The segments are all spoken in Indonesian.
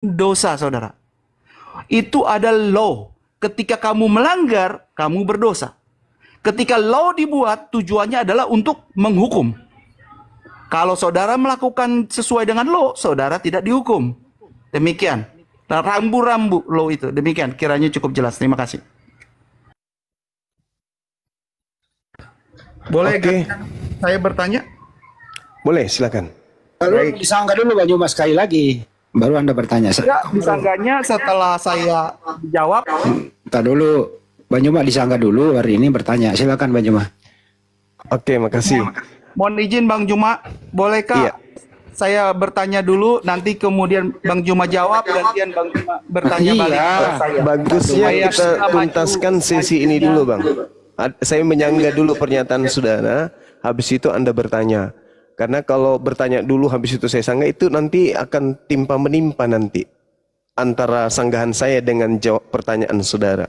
dosa, saudara. Itu ada law. Ketika kamu melanggar, kamu berdosa. Ketika law dibuat, tujuannya adalah untuk menghukum. Kalau saudara melakukan sesuai dengan law, saudara tidak dihukum. Demikian. Rambu-rambu law itu. Demikian. Kiranya cukup jelas. Terima kasih. Boleh saya bertanya? Boleh, silakan. Baru disanggah dulu Bang Juma sekali lagi. Baru Anda bertanya. Ya, disanggahnya setelah saya jawab. Entar dulu. Bang Juma disanggah dulu, hari ini bertanya. Silakan Bang Juma. Oke, makasih. Mohon izin Bang Juma, bolehkah saya bertanya dulu, nanti kemudian Bang Juma jawab, gantian Bang Juma bertanya balik kepada saya. Bagusnya kita tuntaskan sesi ini dulu, Bang. Saya menyanggah dulu pernyataan saudara, habis itu Anda bertanya. Karena kalau bertanya dulu, habis itu saya sanggah, itu nanti akan timpa-menimpa nanti. Antara sanggahan saya dengan jawab pertanyaan saudara.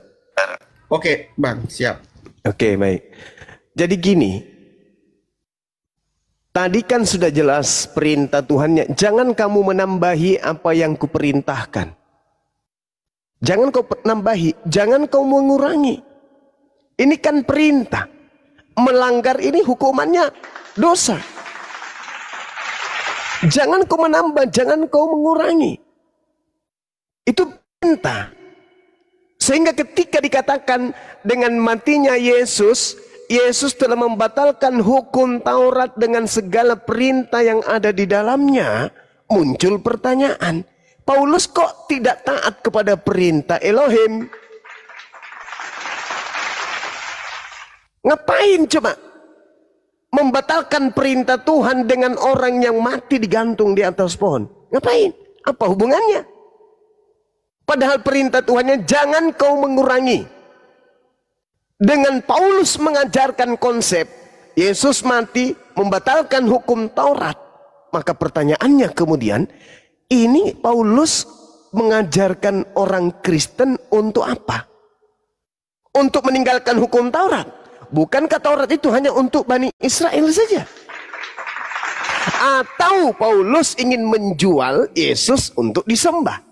Oke, Bang, siap. Oke, baik. Jadi gini, tadi kan sudah jelas perintah Tuhannya, jangan kamu menambahi apa yang kuperintahkan. Jangan kau nambahi, jangan kau mengurangi. Ini kan perintah. Melanggar ini hukumannya dosa. Jangan kau menambah, jangan kau mengurangi. Itu perintah. Sehingga ketika dikatakan dengan matinya Yesus, Yesus telah membatalkan hukum Taurat dengan segala perintah yang ada di dalamnya. Muncul pertanyaan, Paulus kok tidak taat kepada perintah Elohim? Ngapain coba membatalkan perintah Tuhan dengan orang yang mati digantung di atas pohon? Ngapain? Apa hubungannya? Padahal perintah Tuhannya jangan kau mengurangi. Dengan Paulus mengajarkan konsep Yesus mati membatalkan hukum Taurat, maka pertanyaannya kemudian, ini Paulus mengajarkan orang Kristen untuk apa? Untuk meninggalkan hukum Taurat? Bukankah Taurat itu hanya untuk Bani Israel saja? Atau Paulus ingin menjual Yesus untuk disembah?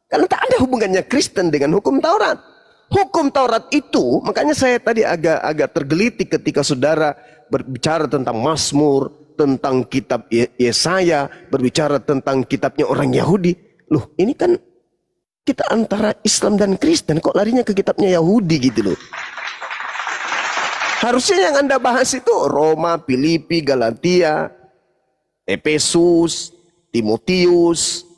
Karena tak ada hubungannya Kristen dengan hukum Taurat. Hukum Taurat itu, makanya saya tadi agak tergelitik ketika saudara berbicara tentang Mazmur, tentang kitab Yesaya, berbicara tentang kitabnya orang Yahudi. Loh, ini kan kita antara Islam dan Kristen, kok larinya ke kitabnya Yahudi gitu loh. Harusnya yang Anda bahas itu Roma, Filipi, Galatia, Efesus, Timotius.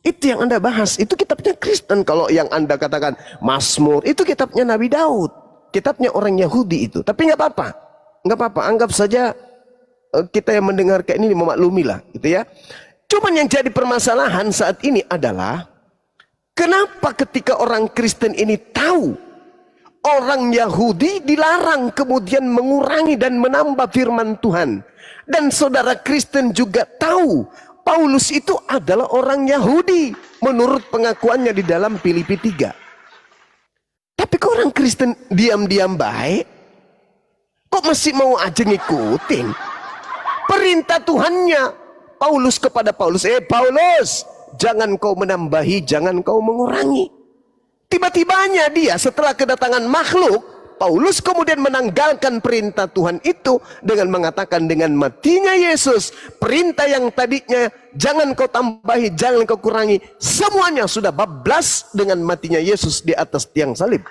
Itu yang Anda bahas, itu kitabnya Kristen. Kalau yang Anda katakan Mazmur, itu kitabnya Nabi Daud, kitabnya orang Yahudi itu. Tapi nggak apa-apa, nggak apa-apa. Anggap saja kita yang mendengarkan ini memaklumi lah, gitu ya. Cuman yang jadi permasalahan saat ini adalah kenapa ketika orang Kristen ini tahu orang Yahudi dilarang kemudian mengurangi dan menambah firman Tuhan, dan saudara Kristen juga tahu Paulus itu adalah orang Yahudi menurut pengakuannya di dalam Filipi 3. Tapi kok orang Kristen diam-diam baik? Kok masih mau aja ngikutin perintah Tuhannya Paulus kepada Paulus? Paulus, jangan kau menambahi, jangan kau mengurangi. Tiba-tibanya dia setelah kedatangan makhluk, Paulus kemudian menanggalkan perintah Tuhan itu dengan mengatakan dengan matinya Yesus, perintah yang tadinya jangan kau tambahi, jangan kau kurangi, semuanya sudah bablas dengan matinya Yesus di atas tiang salib.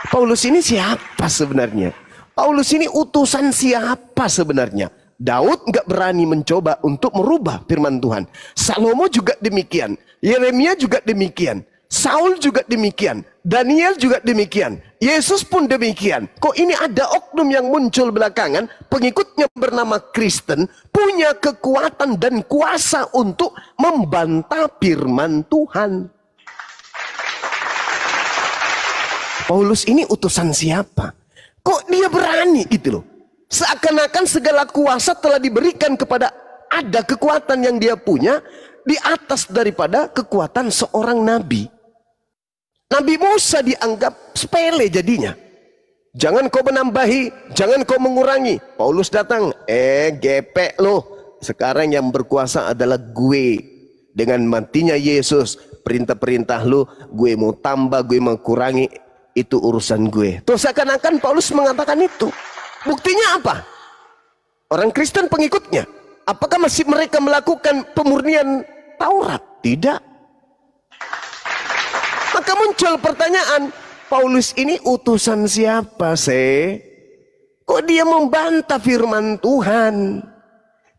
Paulus ini siapa sebenarnya? Paulus ini utusan siapa sebenarnya? Daud nggak berani mencoba untuk merubah firman Tuhan. Salomo juga demikian. Yeremia juga demikian. Saul juga demikian, Daniel juga demikian, Yesus pun demikian. Kok ini ada oknum yang muncul belakangan, pengikutnya bernama Kristen, punya kekuatan dan kuasa untuk membantah firman Tuhan. Paulus ini utusan siapa? Kok dia berani gitu loh? Seakan-akan segala kuasa telah diberikan kepada, ada kekuatan yang dia punya di atas daripada kekuatan seorang nabi. Nabi Musa dianggap sepele jadinya. Jangan kau menambahi, jangan kau mengurangi. Paulus datang, gepek loh. Sekarang yang berkuasa adalah gue. Dengan matinya Yesus, perintah-perintah lu, gue mau tambah, gue mau kurangi, itu urusan gue. Tuh seakan-akan Paulus mengatakan itu. Buktinya apa? Orang Kristen pengikutnya, apakah masih mereka melakukan pemurnian Taurat? Tidak. Maka muncul pertanyaan, Paulus ini utusan siapa sih? Kok dia membantah firman Tuhan?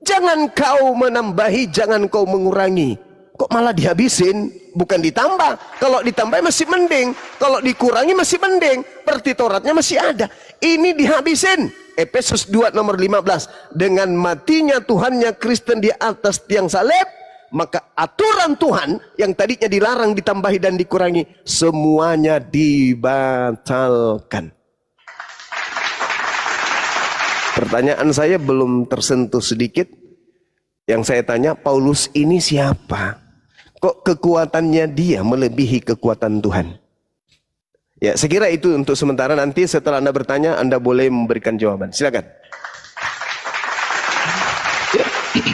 Jangan kau menambahi, jangan kau mengurangi. Kok malah dihabisin? Bukan ditambah. Kalau ditambah masih mending. Kalau dikurangi masih mending. Berarti Tauratnya masih ada. Ini dihabisin. Efesus 2 nomor 15. Dengan matinya Tuhannya Kristen di atas tiang salib, maka aturan Tuhan yang tadinya dilarang, ditambahi dan dikurangi, semuanya dibatalkan. Pertanyaan saya belum tersentuh sedikit. Yang saya tanya, Paulus ini siapa? Kok kekuatannya dia melebihi kekuatan Tuhan? Ya, saya kira itu untuk sementara. Nanti setelah Anda bertanya, Anda boleh memberikan jawaban. Silakan. Ya,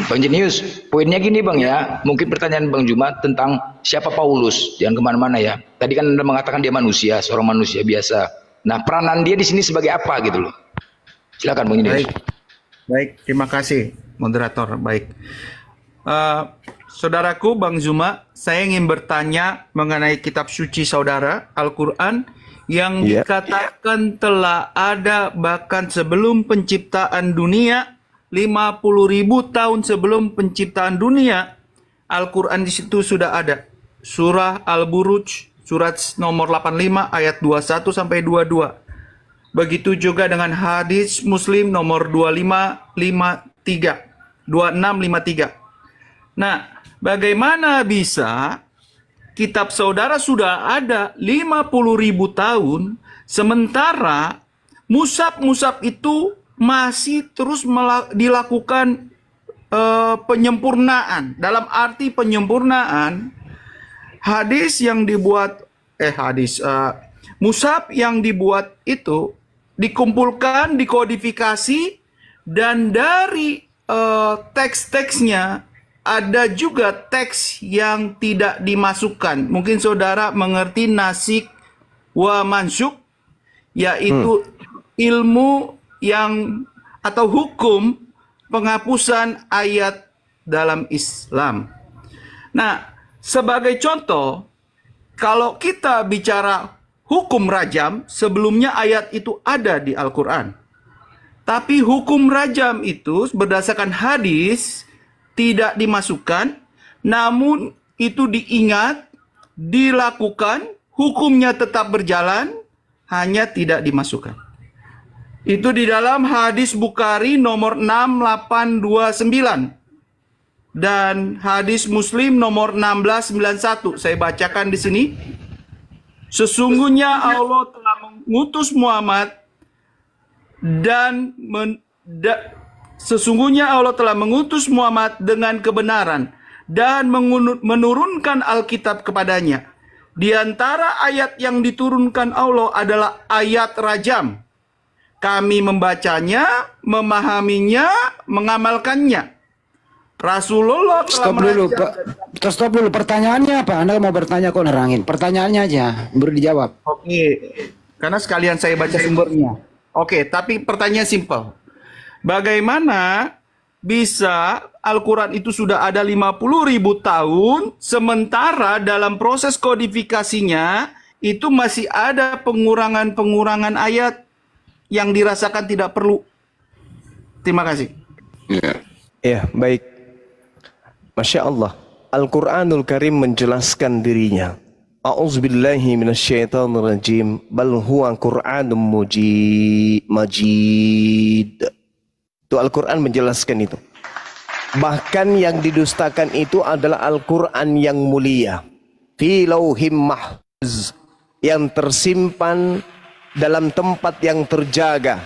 Bang Jenius, poinnya gini Bang ya, mungkin pertanyaan Bang Juma tentang siapa Paulus, jangan kemana-mana ya. Tadi kan Anda mengatakan dia manusia, seorang manusia biasa. Nah, peranan dia di sini sebagai apa gitu loh? Silakan Bang Jenius. Baik, terima kasih moderator. Baik, saudaraku Bang Zuma, saya ingin bertanya mengenai kitab suci saudara Al-Quran yang dikatakan telah ada bahkan sebelum penciptaan dunia, 50.000 tahun sebelum penciptaan dunia. Al-Quran di situ sudah ada. Surah Al-Buruj, surat nomor 85 ayat 21 sampai 22. Begitu juga dengan hadis Muslim nomor 2653. Nah, bagaimana bisa kitab saudara sudah ada 50.000 tahun, sementara mushaf-mushaf itu masih terus dilakukan penyempurnaan. Dalam arti penyempurnaan, mushaf yang dibuat itu dikumpulkan, dikodifikasi, dan dari teks-teksnya ada juga teks yang tidak dimasukkan. Mungkin saudara mengerti nasikh wa mansyukh, yaitu ilmu yang atau hukum penghapusan ayat dalam Islam. Nah, sebagai contoh, kalau kita bicara hukum rajam, sebelumnya ayat itu ada di Al-Quran. Tapi hukum rajam itu berdasarkan hadis tidak dimasukkan, namun itu diingat, dilakukan, hukumnya tetap berjalan, hanya tidak dimasukkan. Itu di dalam hadis Bukhari nomor 6829 dan hadis Muslim nomor 1691. Saya bacakan di sini. Sesungguhnya Allah telah mengutus Muhammad sesungguhnya Allah telah mengutus Muhammad dengan kebenaran dan menurunkan Alkitab kepadanya. Di antara ayat yang diturunkan Allah adalah ayat rajam. Kami membacanya, memahaminya, mengamalkannya. Rasulullah telah Stop dulu. Pertanyaannya apa? Anda mau bertanya kok nerangin? Pertanyaannya aja, baru dijawab. Oke, karena sekalian saya baca sumbernya. Oke, tapi pertanyaan simpel. Bagaimana bisa Al-Quran itu sudah ada 50.000 tahun, sementara dalam proses kodifikasinya itu masih ada pengurangan-pengurangan ayat yang dirasakan tidak perlu? Terima kasih. Ya, baik. Masya Allah. Al-Quranul Karim menjelaskan dirinya. A'udzubillahi minasyaitonirrajim. Bal huwa Qur'anun majid. Itu Al-Quran menjelaskan itu. Bahkan yang didustakan itu adalah Al-Quran yang mulia. Fi lauhim mahfuz. Yang tersimpan dalam tempat yang terjaga.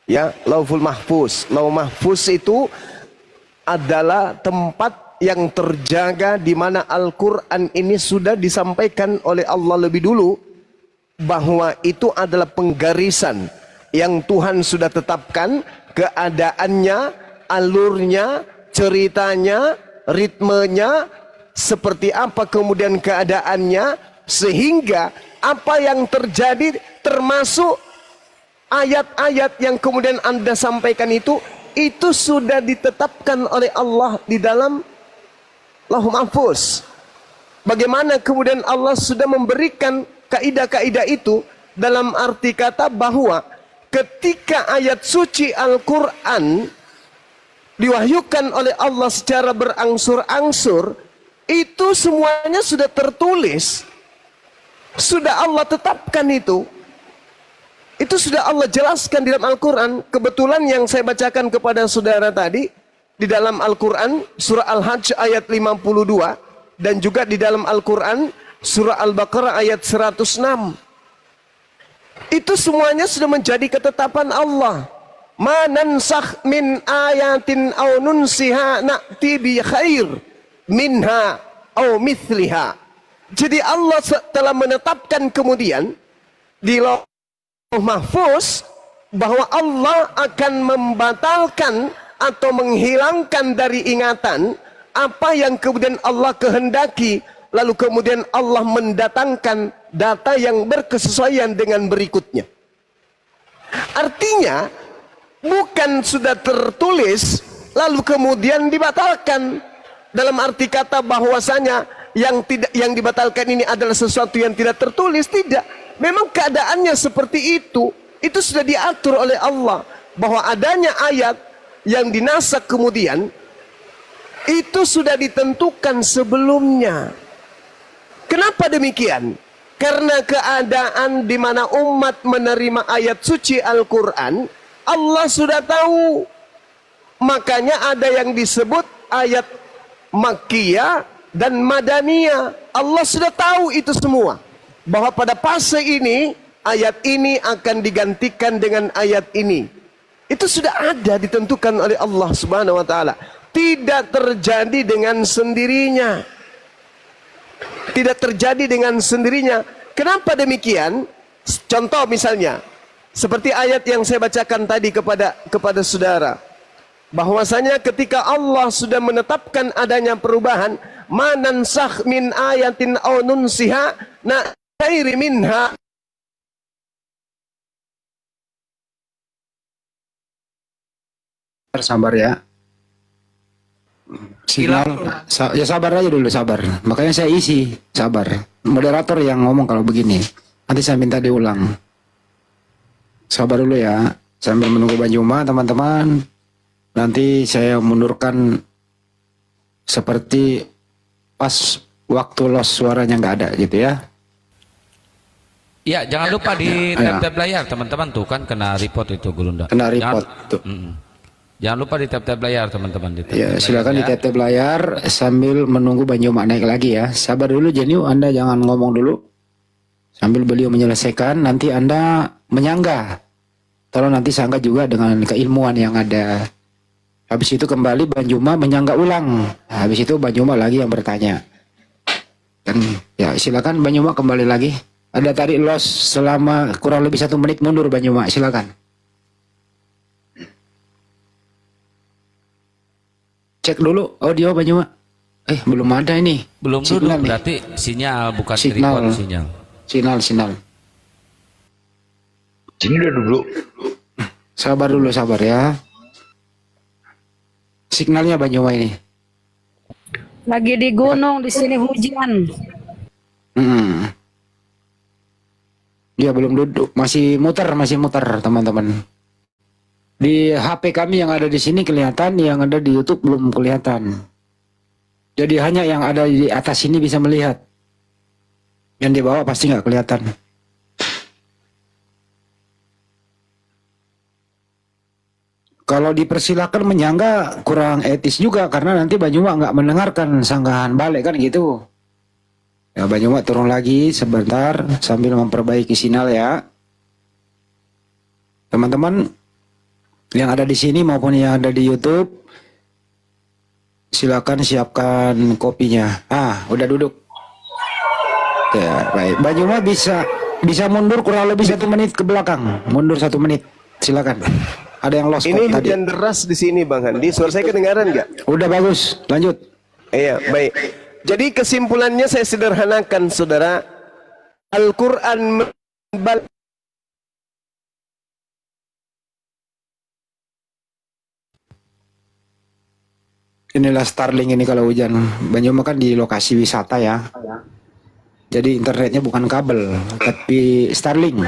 Ya, Lauhul Mahfuz. Lauh Mahfuz itu adalah tempat yang terjaga di mana Al-Quran ini sudah disampaikan oleh Allah lebih dulu, bahwa itu adalah penggarisan yang Tuhan sudah tetapkan keadaannya, alurnya, ceritanya, ritmenya, seperti apa kemudian keadaannya, sehingga apa yang terjadi termasuk ayat-ayat yang kemudian Anda sampaikan itu sudah ditetapkan oleh Allah di dalam Lauhul Mahfuz. Bagaimana kemudian Allah sudah memberikan kaidah-kaidah itu dalam arti kata bahwa ketika ayat suci Al-Quran diwahyukan oleh Allah secara berangsur-angsur, itu semuanya sudah tertulis, sudah Allah tetapkan itu sudah Allah jelaskan di dalam Al-Quran. Kebetulan yang saya bacakan kepada saudara tadi di dalam Al-Quran surah Al-Hajj ayat 52, dan juga di dalam Al-Quran surah Al-Baqarah ayat 106. Itu semuanya sudah menjadi ketetapan Allah. Ma nansakh min ayatin aw nunsiha na'ti bi khair minha aw mithliha. Jadi Allah telah menetapkan kemudian di Lauh Mahfuz bahwa Allah akan membatalkan atau menghilangkan dari ingatan apa yang kemudian Allah kehendaki, lalu kemudian Allah mendatangkan data yang berkesesuaian dengan berikutnya. Artinya bukan sudah tertulis lalu kemudian dibatalkan, dalam arti kata bahwasanya yang dibatalkan ini adalah sesuatu yang tidak tertulis. Tidak, memang keadaannya seperti itu sudah diatur oleh Allah, bahwa adanya ayat yang dinasak kemudian itu sudah ditentukan sebelumnya. Kenapa demikian? Karena keadaan di mana umat menerima ayat suci Al-Quran, Allah sudah tahu. Makanya ada yang disebut ayat Makkiyah dan Madaniyah. Allah sudah tahu itu semua, bahwa pada fase ini ayat ini akan digantikan dengan ayat ini. Itu sudah ada ditentukan oleh Allah Subhanahu wa taala. Tidak terjadi dengan sendirinya. Tidak terjadi dengan sendirinya. Kenapa demikian? Contoh misalnya, seperti ayat yang saya bacakan tadi kepada saudara, bahwasanya ketika Allah sudah menetapkan adanya perubahan, manansakh min ayatin aw nunsiha na'ti minha. Sabar ya. Sinyal, ya sabar aja dulu, sabar. Makanya saya isi, sabar. Moderator yang ngomong kalau begini, nanti saya minta diulang. Sabar dulu ya, sambil menunggu Bang Juma teman-teman. Nanti saya mundurkan seperti pas waktu los suaranya nggak ada gitu ya. Ya, jangan lupa di tab-tab layar teman-teman, tuh kan kena report itu Gulunda. Kena report tuh. Jangan lupa di tab-tab layar teman-teman. Ya, silakan di tab-tab layar sambil menunggu Bang Juma naik lagi ya. Sabar dulu Jeniu, Anda jangan ngomong dulu. Sambil beliau menyelesaikan, nanti Anda menyanggah. Tolong nanti sanggah juga dengan keilmuan yang ada. Habis itu kembali Bang Juma menyanggah ulang. Habis itu Bang Juma lagi yang bertanya. Dan ya silakan Bang Juma kembali lagi. Ada tarik los selama kurang lebih 1 menit mundur Bang Juma, silakan. Cek dulu audio Bang Juma. Belum ada ini. Belum dulu, berarti sinyal bukan signal. tripod, sinyal. Sinyal. Sini udah duduk. Sabar dulu, sabar ya. Signalnya Bang Juma ini. Lagi di gunung, di sini hujan. Dia belum duduk, masih muter teman-teman. Di HP kami yang ada di sini kelihatan, yang ada di YouTube belum kelihatan. Jadi hanya yang ada di atas ini bisa melihat. Yang di bawah pasti nggak kelihatan. Kalau dipersilakan menyangga kurang etis juga, karena nanti Bang Juma nggak mendengarkan sanggahan balik kan gitu. Ya Bang Juma turun lagi sebentar sambil memperbaiki sinyal ya. Teman-teman yang ada di sini maupun yang ada di YouTube, silakan siapkan kopinya. Udah duduk. Ya, baik. Bang Juma bisa mundur kurang lebih 1 menit ke belakang. Mundur 1 menit. Silakan. Ada yang lost. Ini tadi. hujan deras di sini Bang Handi. Suara saya kedengaran nggak? Udah bagus. Lanjut. Iya, baik. Jadi kesimpulannya saya sederhanakan, saudara. Al-Quran Inilah Starlink ini kalau hujan. Banyumas kan di lokasi wisata ya. Jadi internetnya bukan kabel, tapi Starlink.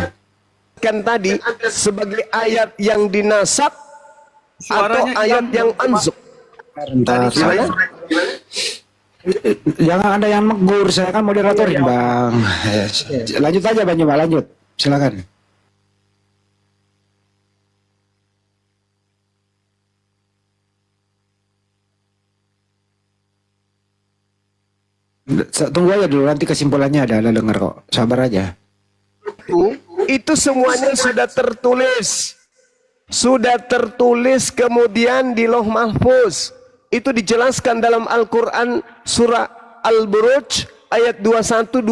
kan tadi sebagai ayat yang dinasab atau Suaranya ayat yang ansub. Bentar, jangan ada yang negur, saya kan moderatorin bang. Lanjut aja Banyumas, lanjut, silakan. Tunggu aja dulu, nanti kesimpulannya ada dengar kok, sabar aja. Itu semuanya sudah tertulis kemudian di Lauh Mahfuz. Itu dijelaskan dalam Al-Quran surah Al-Buruj ayat 21-22.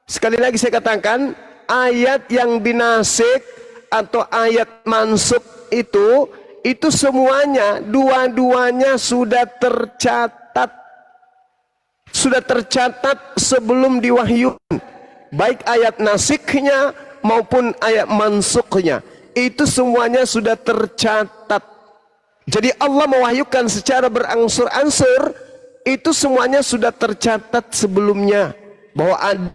Sekali lagi saya katakan, ayat yang dinasik atau ayat mansub itu semuanya, dua-duanya sudah tercatat sebelum diwahyukan. Baik ayat nasiknya maupun ayat mansuknya, itu semuanya sudah tercatat. Jadi Allah mewahyukan secara berangsur-angsur, itu semuanya sudah tercatat sebelumnya bahwa ada.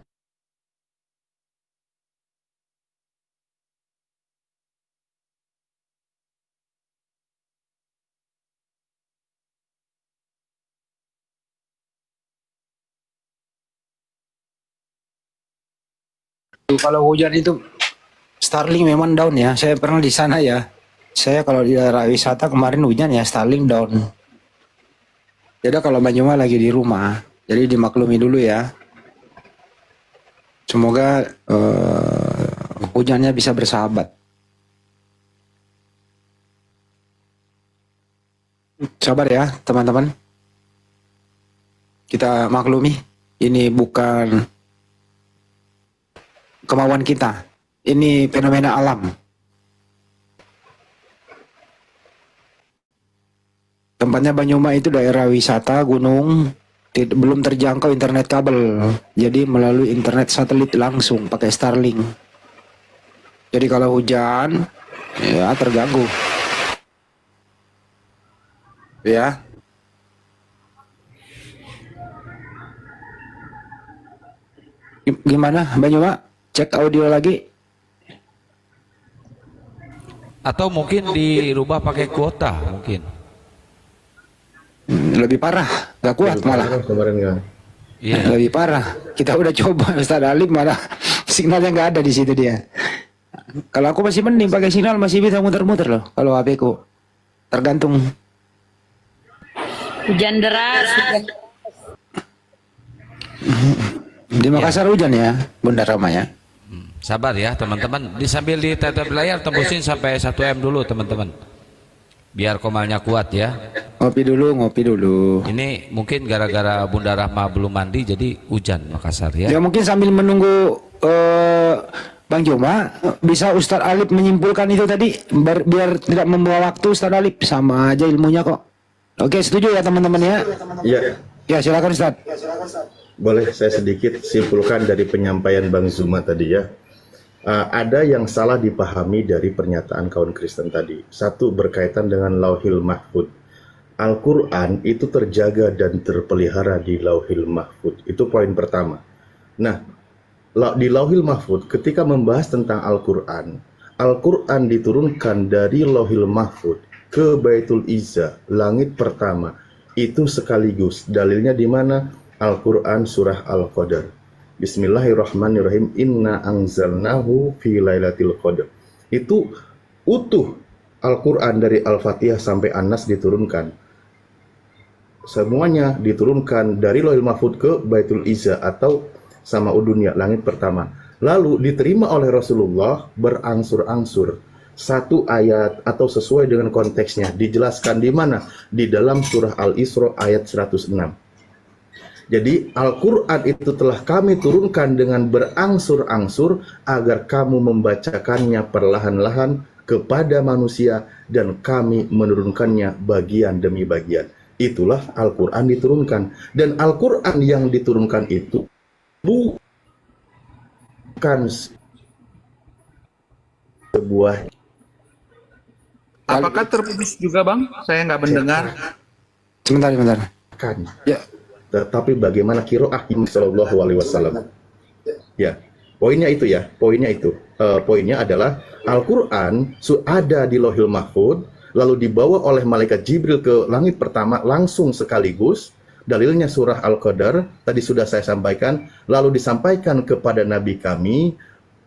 Kalau hujan itu Starlink memang down ya. Saya pernah di sana ya. Saya kalau di daerah wisata kemarin hujan ya Starlink down. Jadi kalau Banyumas lagi di rumah, jadi dimaklumi dulu ya. Semoga hujannya bisa bersahabat. Sabar ya teman-teman. Kita maklumi, ini bukan kemauan kita. Ini fenomena alam. Tempatnya Banyumas itu daerah wisata gunung, belum terjangkau internet kabel. Jadi melalui internet satelit langsung pakai Starlink. Jadi kalau hujan ya terganggu. Ya. Gimana Banyumas? Cek audio lagi. Atau mungkin dirubah pakai kuota mungkin. Lebih parah, nggak kuat malah. Iya. Lebih parah. Kita udah coba Ustaz Alim malah signalnya nggak ada di situ dia. Kalau aku masih mending pakai sinyal, masih bisa muter-muter loh. Kalau HP ku tergantung. Hujan deras. Di Makassar hujan ya, Bunda Rama ya. Sabar ya teman-teman. Sambil di tetap layar tembusin sampai 1 M dulu teman-teman. Biar komalnya kuat ya. Ngopi dulu. Ini mungkin gara-gara Bunda Rahma belum mandi jadi hujan Makassar ya. Ya mungkin sambil menunggu Bang Joma, bisa Ustadz Alip menyimpulkan itu tadi biar tidak membawa waktu. Ustadz Alip sama aja ilmunya kok. Oke, setuju ya teman-teman ya? Iya. Ya silakan Ustadz. Boleh saya sedikit simpulkan dari penyampaian Bang Zuma tadi ya. Ada yang salah dipahami dari pernyataan kaum Kristen tadi. Satu, berkaitan dengan Lauhil Mahfud. Al-Quran itu terjaga dan terpelihara di Lauhil Mahfud. Itu poin pertama. Nah, di Lauhil Mahfud ketika membahas tentang Al-Quran, Al-Quran diturunkan dari Lauhil Mahfud ke Baitul Izzah, langit pertama. Itu sekaligus. Dalilnya di mana? Al-Quran surah Al-Qadar. Bismillahirrahmanirrahim. Inna anzalnahu fi lailatul qadar. Itu utuh Al-Quran dari Al-Fatihah sampai An-Nas diturunkan. Semuanya diturunkan dari Lauhil Mahfud ke Baitul Izzah atau Sama'ud Dunya, langit pertama. Lalu diterima oleh Rasulullah berangsur-angsur. Satu ayat atau sesuai dengan konteksnya dijelaskan di mana? Di dalam surah Al-Isra ayat 106. Jadi Al-Quran itu telah kami turunkan dengan berangsur-angsur agar kamu membacakannya perlahan-lahan kepada manusia dan kami menurunkannya bagian demi bagian. itulah Al-Quran diturunkan. Dan Al-Quran yang diturunkan itu bukan sebuah. Apakah terputus juga, Bang? Saya nggak mendengar. Sebentar. Kan. Ya. Tetapi bagaimana kiroah Nabi Shallallahu Alaihi Wasallam? Ya, poinnya itu ya. Poinnya adalah Al-Quran ada di Lauhil Mahfud, lalu dibawa oleh malaikat Jibril ke langit pertama langsung sekaligus. Dalilnya surah Al-Qadar tadi sudah saya sampaikan, lalu disampaikan kepada Nabi kami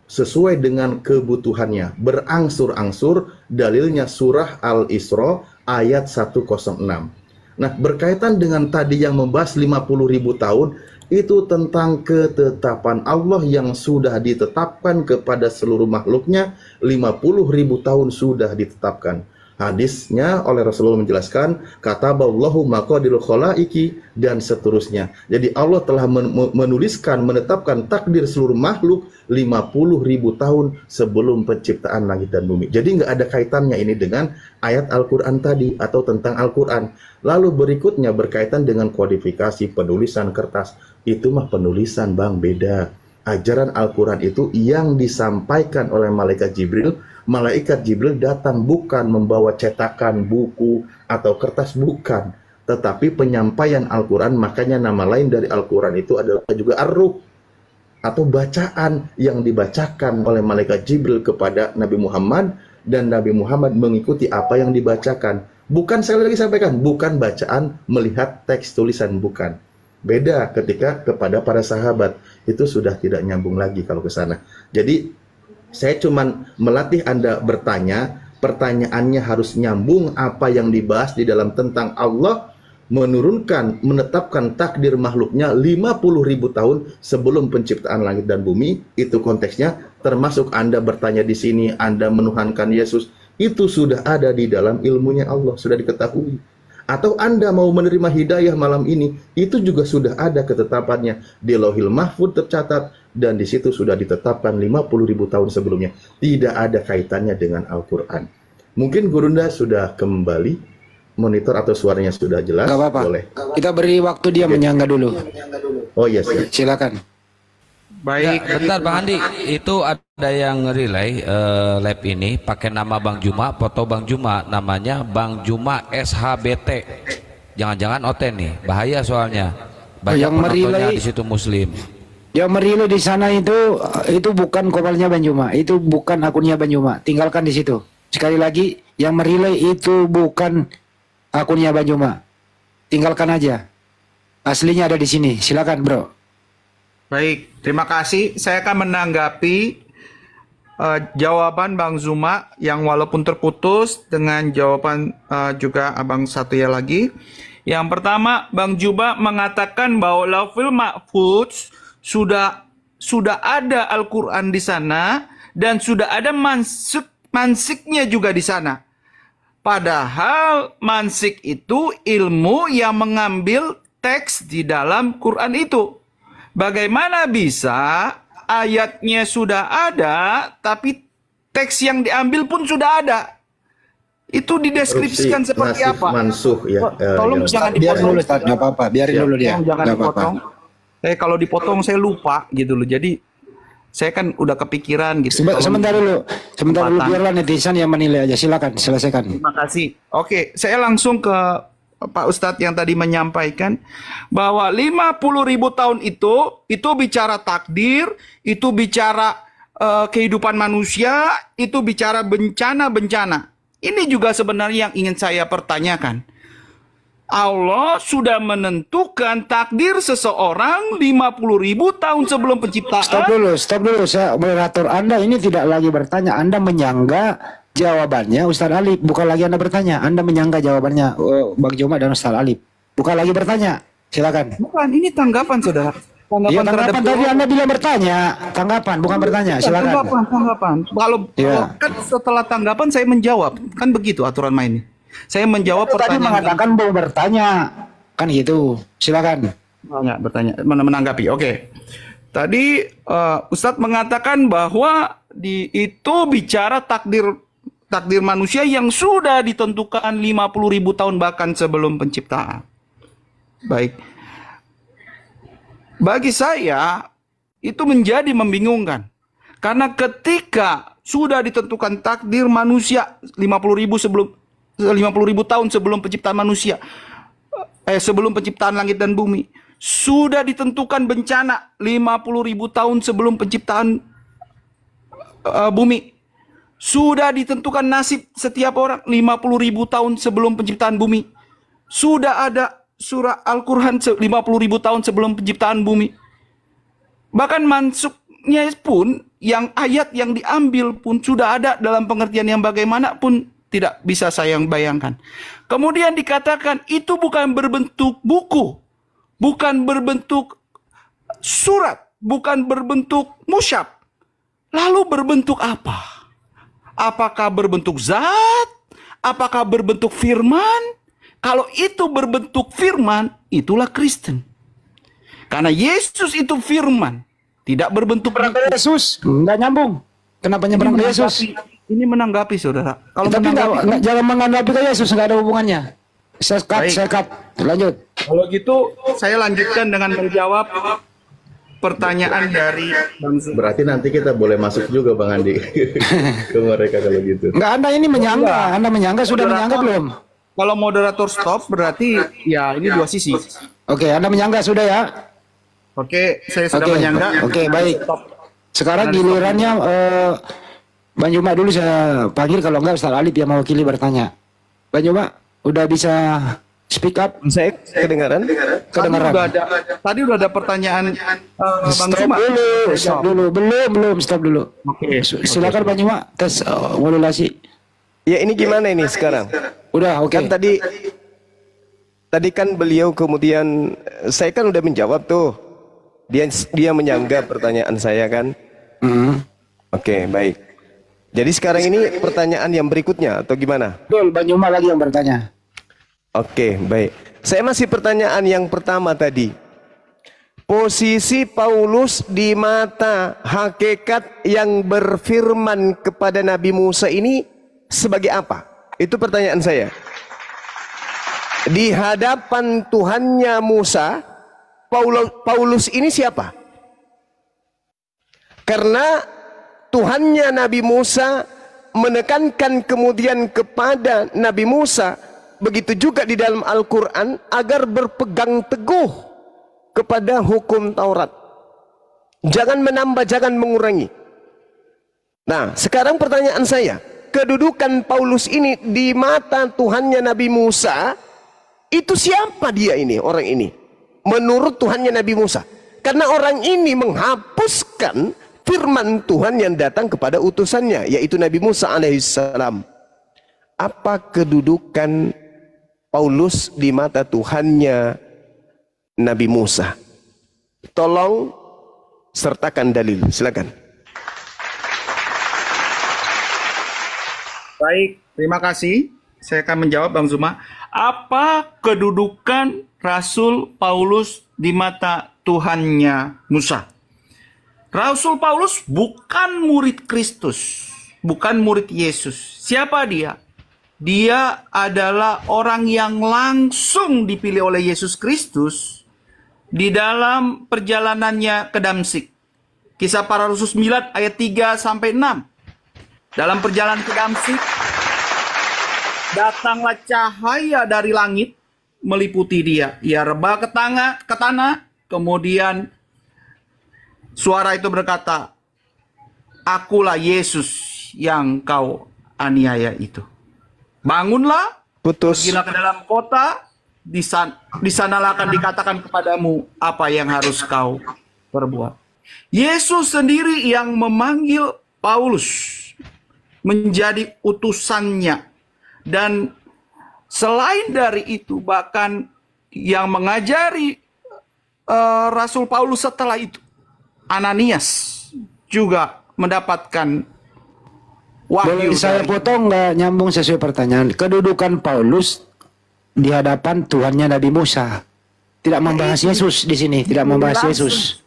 sesuai dengan kebutuhannya, berangsur-angsur. Dalilnya surah Al-Isra ayat 106. Nah, berkaitan dengan tadi yang membahas 50.000 tahun, itu tentang ketetapan Allah yang sudah ditetapkan kepada seluruh makhluknya. 50.000 tahun sudah ditetapkan. Hadisnya oleh Rasulullah menjelaskan, kataballahu maqadirul khalaiki, dan seterusnya. Jadi Allah telah menuliskan, menetapkan takdir seluruh makhluk 50.000 tahun sebelum penciptaan langit dan bumi. Jadi nggak ada kaitannya ini dengan ayat Al-Quran tadi atau tentang Al-Quran. Lalu berikutnya berkaitan dengan kodifikasi penulisan kertas. Itu mah penulisan, Bang, beda. Ajaran Al-Quran itu yang disampaikan oleh malaikat Jibril. Malaikat Jibril datang bukan membawa cetakan buku atau kertas, bukan, tetapi penyampaian Al-Quran. Makanya nama lain dari Al-Quran itu adalah juga Ar-Ruh, atau bacaan yang dibacakan oleh malaikat Jibril kepada Nabi Muhammad, dan Nabi Muhammad mengikuti apa yang dibacakan. Bukan, saya lagi sampaikan, bukan bacaan melihat teks tulisan, bukan. Beda ketika kepada para sahabat, itu sudah tidak nyambung lagi kalau ke sana. Jadi saya cuma melatih Anda bertanya, pertanyaannya harus nyambung apa yang dibahas di dalam tentang Allah menurunkan, menetapkan takdir makhluknya 50.000 tahun sebelum penciptaan langit dan bumi. Itu konteksnya, termasuk Anda bertanya di sini, Anda menuhankan Yesus, itu sudah ada di dalam ilmunya Allah, sudah diketahui. Atau Anda mau menerima hidayah malam ini, itu juga sudah ada ketetapannya di Lauhil Mahfud tercatat, dan di situ sudah ditetapkan 50.000 tahun sebelumnya. Tidak ada kaitannya dengan Al-Quran. Mungkin Gurunda sudah kembali, monitor atau suaranya sudah jelas. Gak apa-apa. Boleh. Kita beri waktu dia menyangga dulu. Oh yes, ya. Silakan. Baik. Ya, bentar Bang Andi, itu ada yang relay lab ini pakai nama Bang Juma, foto Bang Juma, namanya Bang Juma SHBT. Jangan-jangan Oten nih, bahaya soalnya. Banyak yang penontonnya merilai di situ Muslim. Yang merilai di sana itu bukan kopalnya Banjuma, itu bukan akunnya Banjuma. Tinggalkan di situ. Sekali lagi, yang merilai itu bukan akunnya Banjuma. Tinggalkan aja. Aslinya ada di sini. Silakan, Bro. Baik, terima kasih. Saya akan menanggapi jawaban Bang Zuma yang walaupun terputus dengan jawaban juga Abang Satria lagi. Yang pertama, Bang Juba mengatakan bahwa Lauhil Mahfuz sudah ada Al-Quran di sana dan sudah ada mansiknya juga di sana. Padahal mansik itu ilmu yang mengambil teks di dalam Quran itu. Bagaimana bisa ayatnya sudah ada, tapi teks yang diambil pun sudah ada? Itu dideskripsikan seperti apa? Mansuh ya. Tolong jangan Biar dipotong. dulu, Ustaz. Nggak apa-apa. Biarin dulu dia. Jangan Nggak apa-apa. dipotong. Kalau dipotong saya lupa gitu loh. Jadi saya kan udah kepikiran gitu. Sebentar dulu. Biarlah netizen yang menilai aja. Silakan, selesaikan. Terima kasih. Oke, saya langsung ke Pak Ustadz yang tadi menyampaikan bahwa 50.000 tahun itu bicara takdir, itu bicara kehidupan manusia, itu bicara bencana-bencana. Ini juga sebenarnya yang ingin saya pertanyakan. Allah sudah menentukan takdir seseorang 50.000 tahun sebelum penciptaan. Stop dulu. Saya moderator Anda ini tidak lagi bertanya. Anda menyangga jawabannya Ustaz Alif. Bukan lagi Anda bertanya. Anda menyangga jawabannya Bang Juma dan Ustaz Alif. Bukan lagi bertanya. Silakan. Bukan, ini tanggapan saudara. Tanggapan tadi Anda bilang bertanya. Tanggapan, bukan bertanya. Silakan. Tanggapan. Kalau kan setelah tanggapan saya menjawab. Kan begitu aturan mainnya. Saya menjawab pertanyaan. Tadi mengatakan mau bertanya. Kan gitu. Silakan. Enggak bertanya, menanggapi. Oke. Tadi Ustadz mengatakan bahwa itu bicara takdir takdir manusia yang sudah ditentukan 50.000 tahun bahkan sebelum penciptaan. Baik. Bagi saya itu menjadi membingungkan. Karena ketika sudah ditentukan takdir manusia 50.000 tahun sebelum penciptaan manusia, sebelum penciptaan langit dan bumi, sudah ditentukan bencana 50.000 tahun sebelum penciptaan bumi. Sudah ditentukan nasib setiap orang 50.000 tahun sebelum penciptaan bumi. Sudah ada surah Al-Quran 50.000 tahun sebelum penciptaan bumi. Bahkan masuknya pun, yang ayat yang diambil pun sudah ada dalam pengertian yang bagaimana pun tidak bisa saya bayangkan. Kemudian dikatakan itu bukan berbentuk buku, bukan berbentuk surat, bukan berbentuk musyaf. Lalu berbentuk apa? Apakah berbentuk zat? Apakah berbentuk firman? Kalau itu berbentuk firman, itulah Kristen. Karena Yesus itu firman, tidak berbentuk Berangkat Yesus, nggak nyambung. Kenapa nyebrang ke Yesus? Ini menanggapi, saudara. Kalau Tapi menanggapi, jangan menanggapi ke Yesus, nggak ada hubungannya. Saya cut. Lanjut. kalau gitu saya lanjutkan dengan menjawab pertanyaan dari Bang Zul. Berarti nanti kita boleh masuk juga Bang Andi ke mereka kalau gitu. Nggak, Anda ini menyangka. Anda menyangka, sudah menyangka belum? Kalau moderator stop berarti ya ini dua sisi. Oke, Anda menyangka sudah ya? Oke, saya sudah Oke. menyangka. Oke, baik. Sekarang gilirannya Bang Juma dulu saya panggil, kalau enggak Ustaz Alif yang mewakili bertanya. Bang Juma, udah bisa speak up? Saya kedengaran? Kedengaran. Tadi udah ada pertanyaan Bang Stop Zuma. dulu, stop dulu. Belum, stop dulu. Oke. Silakan Bang Juma, tes modulasi. Ya ini gimana ini sekarang? Udah, oke. Kan tadi kan beliau kemudian, saya kan udah menjawab tuh. Dia menyangga pertanyaan saya kan. Oke, baik. Jadi sekarang ini pertanyaan yang berikutnya atau gimana? Betul, Bang Juma lagi yang bertanya. Oke, baik. Saya masih pertanyaan yang pertama tadi. Posisi Paulus di mata hakikat yang berfirman kepada Nabi Musa ini sebagai apa? Itu pertanyaan saya. Di hadapan Tuhannya Musa, Paulus ini siapa? Karena Tuhannya Nabi Musa menekankan kemudian kepada Nabi Musa, begitu juga di dalam Al-Quran, agar berpegang teguh kepada hukum Taurat. Jangan menambah, jangan mengurangi. Nah, sekarang pertanyaan saya, kedudukan Paulus ini di mata Tuhannya Nabi Musa, itu siapa dia ini, orang ini? Menurut Tuhannya Nabi Musa. Karena orang ini menghapuskan firman Tuhan yang datang kepada utusannya, yaitu Nabi Musa alaihissalam. Apa kedudukan Paulus di mata Tuhannya Nabi Musa? Tolong sertakan dalil, silakan. Baik, terima kasih. Saya akan menjawab Bang Zuma. Apa kedudukan Rasul Paulus di mata Tuhannya Musa? Rasul Paulus bukan murid Kristus, bukan murid Yesus. Siapa dia? Dia adalah orang yang langsung dipilih oleh Yesus Kristus di dalam perjalanannya ke Damsik. Kisah Para Rasul 9 ayat 3 sampai 6. Dalam perjalanan ke Damsik, datanglah cahaya dari langit meliputi dia. Ia rebah ke tanah, kemudian suara itu berkata, "Akulah Yesus yang kau aniaya itu. Bangunlah, pergilah ke dalam kota, di sanalah akan dikatakan kepadamu apa yang harus kau perbuat." Yesus sendiri yang memanggil Paulus menjadi utusannya. Dan selain dari itu, bahkan yang mengajari Rasul Paulus setelah itu, Ananias juga mendapatkan wahyu. Boleh saya potong, nggak nyambung sesuai pertanyaan. Kedudukan Paulus di hadapan Tuhannya Nabi Musa. Tidak membahas Yesus di sini, tidak membahas Yesus.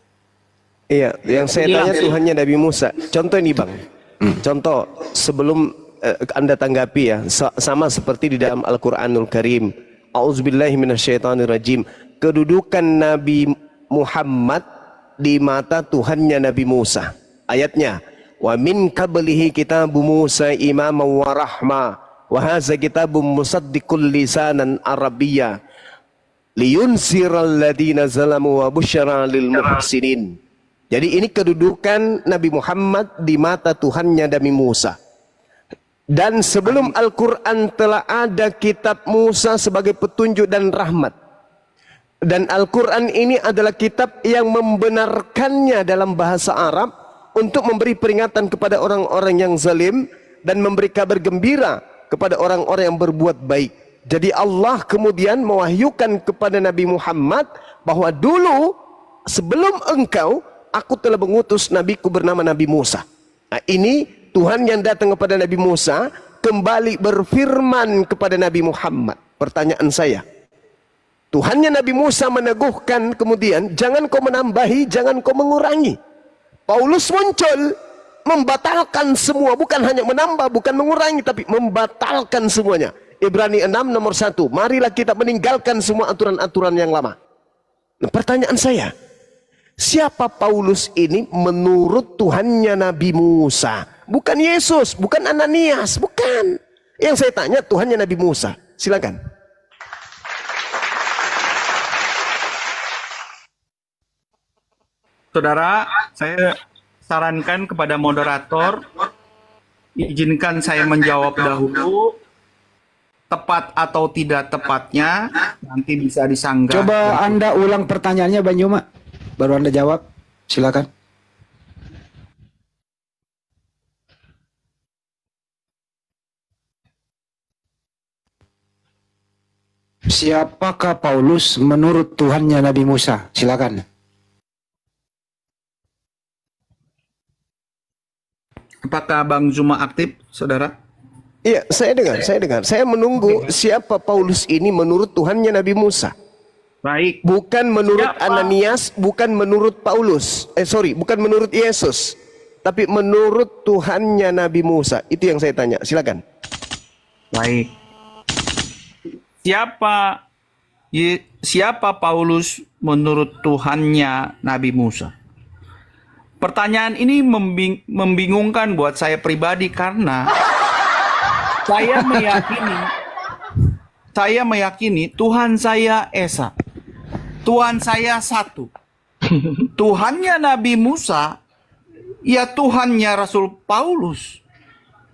Iya, yang saya tanya Tuhannya Nabi Musa. Contoh ini Bang. Contoh sebelum Anda tanggapi ya, sama seperti di dalam Al-Qur'anul Karim. A'udzubillahi minasyaitonirrajim. Kedudukan Nabi Muhammad di mata Tuhannya Nabi Musa. Ayatnya, wa min qablihi kitabu Musa imaman wa rahma wa hadza kitabun musaddiqul lisanan arabiyya liyunsiral ladina zalamu wa busyara lil muhsinin. Jadi ini kedudukan Nabi Muhammad di mata Tuhannya Nabi Musa. Dan sebelum Al-Quran telah ada kitab Musa sebagai petunjuk dan rahmat. Dan Al-Quran ini adalah kitab yang membenarkannya dalam bahasa Arab untuk memberi peringatan kepada orang-orang yang zalim dan memberi kabar gembira kepada orang-orang yang berbuat baik. Jadi Allah kemudian mewahyukan kepada Nabi Muhammad bahwa dulu sebelum engkau, aku telah mengutus nabiku bernama Nabi Musa. Nah, ini Tuhan yang datang kepada Nabi Musa kembali berfirman kepada Nabi Muhammad. Pertanyaan saya, Tuhannya Nabi Musa meneguhkan kemudian, jangan kau menambahi, jangan kau mengurangi. Paulus muncul membatalkan semua, bukan hanya menambah, bukan mengurangi, tapi membatalkan semuanya. Ibrani 6 nomor 1, marilah kita meninggalkan semua aturan-aturan yang lama. Nah, pertanyaan saya, siapa Paulus ini menurut Tuhannya Nabi Musa? Bukan Yesus, bukan Ananias, bukan. Yang saya tanya Tuhannya Nabi Musa. Silakan. Saudara, saya sarankan kepada moderator, izinkan saya menjawab dahulu. Tepat atau tidak tepatnya, nanti bisa disanggah. Coba Anda ulang pertanyaannya Bang Juma, baru Anda jawab. Silakan. Siapakah Paulus menurut Tuhannya Nabi Musa? Silakan. Apakah Bang Zuma aktif, saudara? Iya, saya dengar. Saya menunggu siapa Paulus ini menurut Tuhannya Nabi Musa. Baik. Bukan menurut Siapa? Ananias, bukan menurut Paulus. Bukan menurut Yesus. Tapi menurut Tuhannya Nabi Musa. Itu yang saya tanya. Silakan. Baik. Siapa Paulus menurut Tuhannya Nabi Musa? Pertanyaan ini membingungkan buat saya pribadi karena saya meyakini Tuhan saya Esa. Tuhan saya satu. Tuhannya Nabi Musa, ya Tuhannya Rasul Paulus.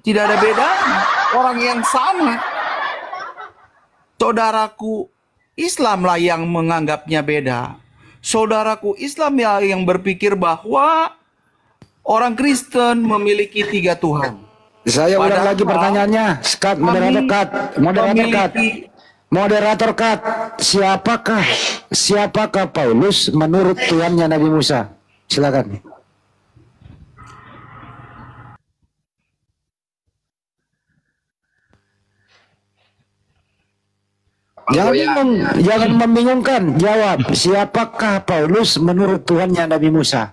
Tidak ada bedanya. Orang yang sama. Saudaraku Islamlah yang menganggapnya beda. Saudaraku Islam yang berpikir bahwa orang Kristen memiliki 3 Tuhan. Saya ulang Padahal lagi pertanyaannya. Cut, moderator cut. Moderator cut. Siapakah Paulus menurut Tuhannya Nabi Musa? Silakan. Jangan membingungkan. Jawab. Siapakah Paulus menurut Tuhannya Nabi Musa?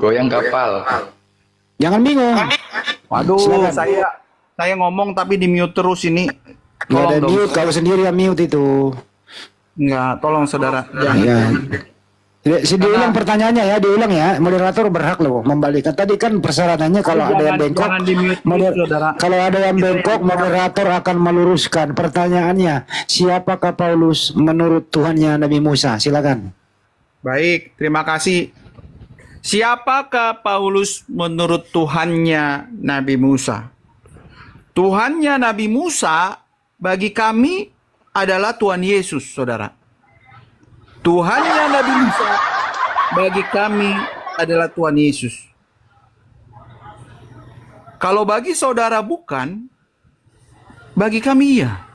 Goyang kapal. Jangan bingung. Waduh, Silakan. saya ngomong tapi di mute terus ini. Nggak ada Tolong dong. mute, kalau sendiri yang mute itu. Enggak, tolong saudara. Jangan. Ya. Diulang pertanyaannya ya, diulang ya. Moderator berhak loh membalikan. Tadi kan persyaratannya kalau ada yang bengkok, jangan di-mute, saudara. kalau ada yang bengkok, moderator akan meluruskan pertanyaannya. Siapakah Paulus menurut Tuhannya Nabi Musa? Silakan. Baik, terima kasih. Siapakah Paulus menurut Tuhannya Nabi Musa? Tuhannya Nabi Musa bagi kami adalah Tuhan Yesus, saudara. Tuhannya Nabi Musa bagi kami adalah Tuhan Yesus. Kalau bagi saudara bukan, bagi kami iya.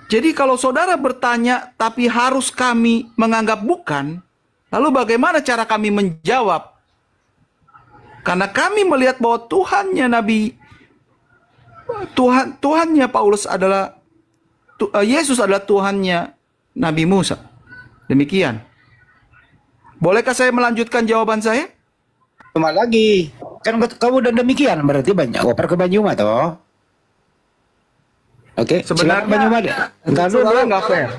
Jadi kalau saudara bertanya tapi harus kami menganggap bukan, lalu bagaimana cara kami menjawab? Karena kami melihat bahwa Tuhannya Paulus adalah Yesus adalah Tuhannya Nabi Musa. Demikian. Bolehkah saya melanjutkan jawaban saya? Cuma lagi. Kan kamu udah demikian berarti banyak oper ke Bang Juma toh. Oke, silakan Bang Juma. Entar dulu nggak fair.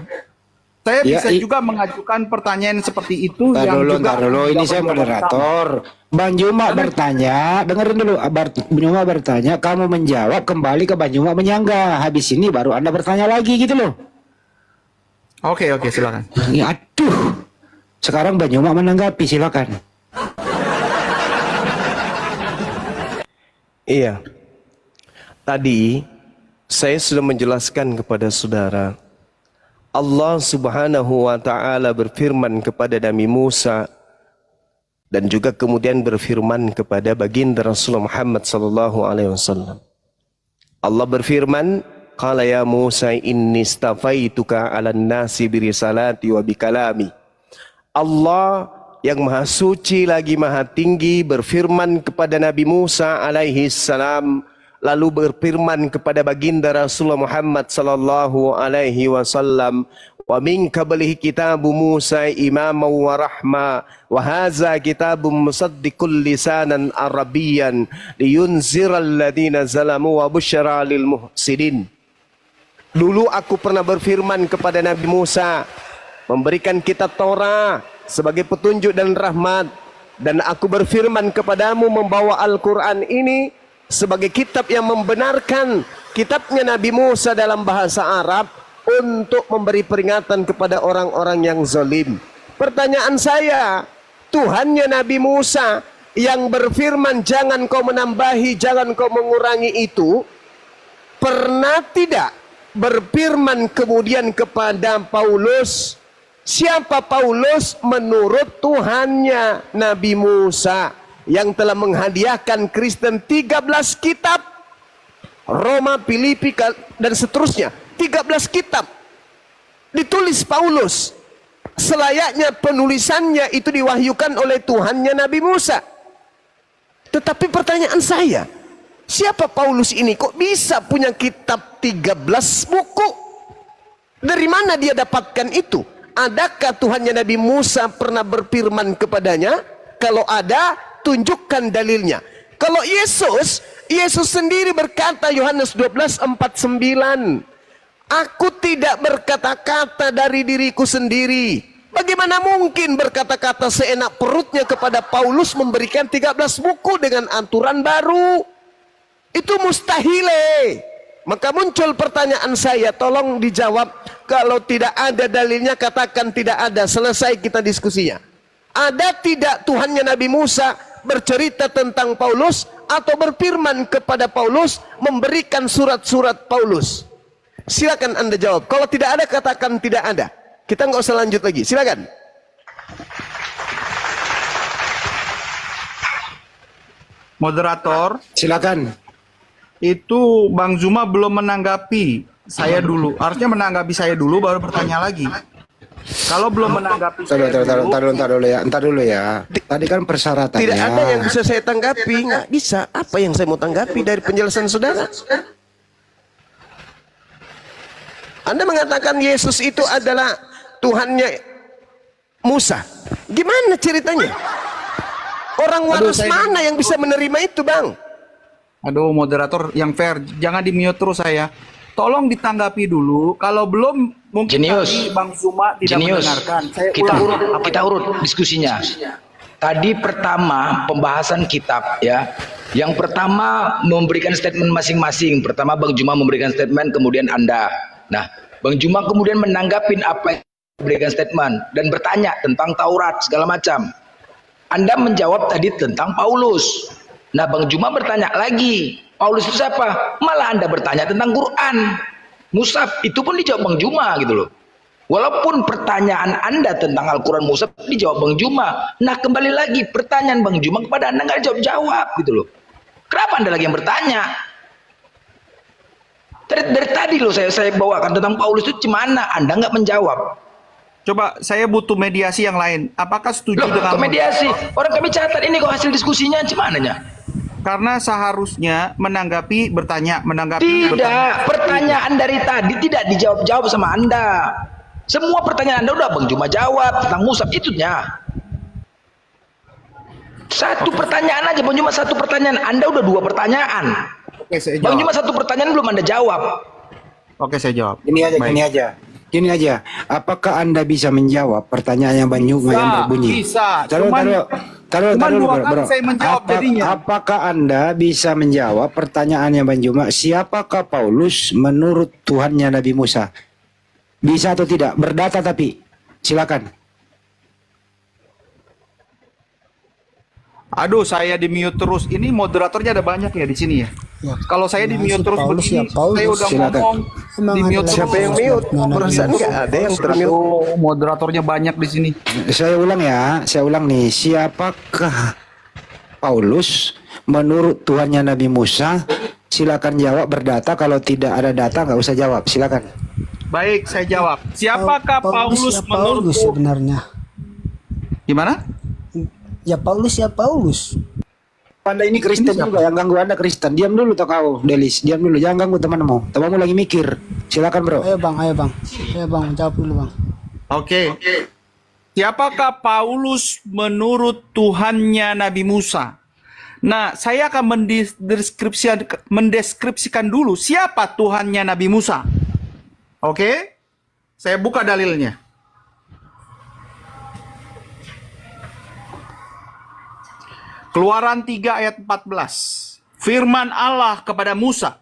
Saya Ya, bisa juga mengajukan pertanyaan seperti itu Ntar yang dulu, juga ntar dulu. Ini saya moderator. Bang Juma bertanya, dengerin dulu. Bang Juma bertanya, kamu menjawab, kembali ke Bang Juma menyangga. Habis ini baru Anda bertanya lagi gitu loh. Oke, silakan. Ya, aduh. Sekarang Bang Juma menanggapi, silakan. Iya. Tadi saya sudah menjelaskan kepada saudara. Allah Subhanahu wa taala berfirman kepada Nabi Musa dan juga kemudian berfirman kepada baginda Rasulullah Muhammad sallallahu alaihi wasallam. Allah berfirman, "Qala ya Musa inni istafaituka 'alan nasi birisalati wa bikalami." Allah yang maha suci lagi maha tinggi berfirman kepada Nabi Musa alaihi salam, lalu berfirman kepada baginda Rasulullah Muhammad sallallahu alaihi wasallam, "Wa min qablihi kitabu Musa imaman wa rahma wa hadza kitabun musaddiqul lisanan arabiyyan liyunziral ladzina zalamu wa busyra lil muhsinin." Dulu aku pernah berfirman kepada Nabi Musa, memberikan kitab Taurat sebagai petunjuk dan rahmat, dan aku berfirman kepadamu membawa Al-Quran ini sebagai kitab yang membenarkan kitabnya Nabi Musa dalam bahasa Arab untuk memberi peringatan kepada orang-orang yang zalim. Pertanyaan saya, Tuhannya Nabi Musa yang berfirman jangan kau menambahi, jangan kau mengurangi itu, pernah tidak berfirman kemudian kepada Paulus, siapa Paulus menurut Tuhannya Nabi Musa yang telah menghadiahkan Kristen 13 kitab, Roma, Filipi, dan seterusnya. 13 kitab ditulis Paulus. Selayaknya penulisannya itu diwahyukan oleh Tuhannya Nabi Musa. Tetapi pertanyaan saya, siapa Paulus ini? Kok bisa punya kitab 13 buku? Dari mana dia dapatkan itu? Adakah Tuhannya Nabi Musa pernah berfirman kepadanya? Kalau ada, tunjukkan dalilnya. Kalau Yesus sendiri berkata, Yohanes 12:49, "Aku tidak berkata-kata dari diriku sendiri." Bagaimana mungkin berkata-kata seenak perutnya kepada Paulus memberikan 13 buku dengan aturan baru? Itu mustahil. Maka muncul pertanyaan saya, tolong dijawab. Kalau tidak ada dalilnya, katakan tidak ada. Selesai kita diskusinya. Ada tidak Tuhannya Nabi Musa bercerita tentang Paulus atau berfirman kepada Paulus, memberikan surat-surat Paulus? Silakan Anda jawab. Kalau tidak ada, katakan tidak ada. Kita nggak usah lanjut lagi. Silakan. Moderator, Silakan. itu Bang Zuma belum menanggapi saya dulu. Harusnya menanggapi saya dulu baru bertanya lagi. Kalau belum menanggapi saya Entar dulu ya. Tadi kan persyaratannya. Tidak ada yang bisa saya tanggapi. Nggak bisa. Apa yang saya mau tanggapi dari penjelasan saudara? Anda mengatakan Yesus itu adalah Tuhannya Musa. Gimana ceritanya? Orang waras mana yang bisa menerima itu, Bang? Aduh, moderator yang fair, jangan di-mute terus saya. Tolong ditanggapi dulu. Kalau belum, mungkin tadi Bang Zuma tidak mendengarkan. Saya kita urut diskusinya. Tadi pertama pembahasan kitab ya. Yang pertama memberikan statement masing-masing. Pertama Bang Zuma memberikan statement, kemudian Anda. Nah, Bang Zuma kemudian menanggapin apa yang memberikan statement dan bertanya tentang Taurat segala macam. Anda menjawab tadi tentang Paulus. Nah, Bang Zuma bertanya lagi, Paulus itu siapa? Malah Anda bertanya tentang Quran. Mushaf itu pun dijawab Bang Zuma gitu loh. Walaupun pertanyaan Anda tentang Al-Quran Mushaf dijawab Bang Zuma. Nah, kembali lagi pertanyaan Bang Zuma kepada Anda nggak dijawab-jawab gitu loh. Kenapa Anda lagi yang bertanya? Dari tadi loh saya bawakan tentang Paulus itu gimana? Anda nggak menjawab. Coba saya butuh mediasi yang lain. Apakah setuju Loh, dengan mediasi? Orang kami catat ini kok hasil diskusinya gimana nya? Karena seharusnya menanggapi bertanya. Tidak, pertanyaan dari tadi tidak dijawab-jawab sama Anda. Semua pertanyaan Anda udah Bang Zuma jawab tentang Mushaf itunya. Satu pertanyaan aja, Bang Juma, satu pertanyaan. Anda udah 2 pertanyaan. Oke, saya Bang Juma, jawab. 1 pertanyaan belum Anda jawab. Oke, saya jawab. Gini aja. Apakah Anda bisa menjawab pertanyaannya Bang Juma yang berbunyi? Bisa. Taruh Cuman dulu, 2 kali bro. saya menjawab jadinya. Apakah Anda bisa menjawab pertanyaannya Bang Juma? Siapakah Paulus menurut Tuhannya Nabi Musa? Bisa atau tidak? Berdata tapi. Silakan. Aduh, saya di mute terus. Ini moderatornya ada banyak ya di sini ya. Kalau saya di mute terus Paulus begini, ya, Paulus. saya udah Silakan. ngomong Emang di ada mute lagi terus. Siapa yang mute? Perasaan nggak ada yang termute. Oh, moderatornya banyak di sini. Saya ulang nih. Siapakah Paulus menurut Tuhannya Nabi Musa? Silakan jawab berdata. Kalau tidak ada data nggak usah jawab. Silakan. Baik, saya jawab. Siapakah Paulus ya Paulus menurut sebenarnya? Gimana? Ya Paulus ya Paulus. Anda ini Kristen juga, yang ganggu Anda Kristen. Diam dulu toh kau, Delis. Diam dulu, jangan ganggu temanmu. Temanmu lagi mikir. Silakan bro. Ayo bang. Jawab dulu bang. Oke. Siapakah Paulus menurut Tuhannya Nabi Musa? Nah, saya akan mendeskripsikan dulu siapa Tuhannya Nabi Musa. Oke? Saya buka dalilnya. Keluaran 3 ayat 14. Firman Allah kepada Musa.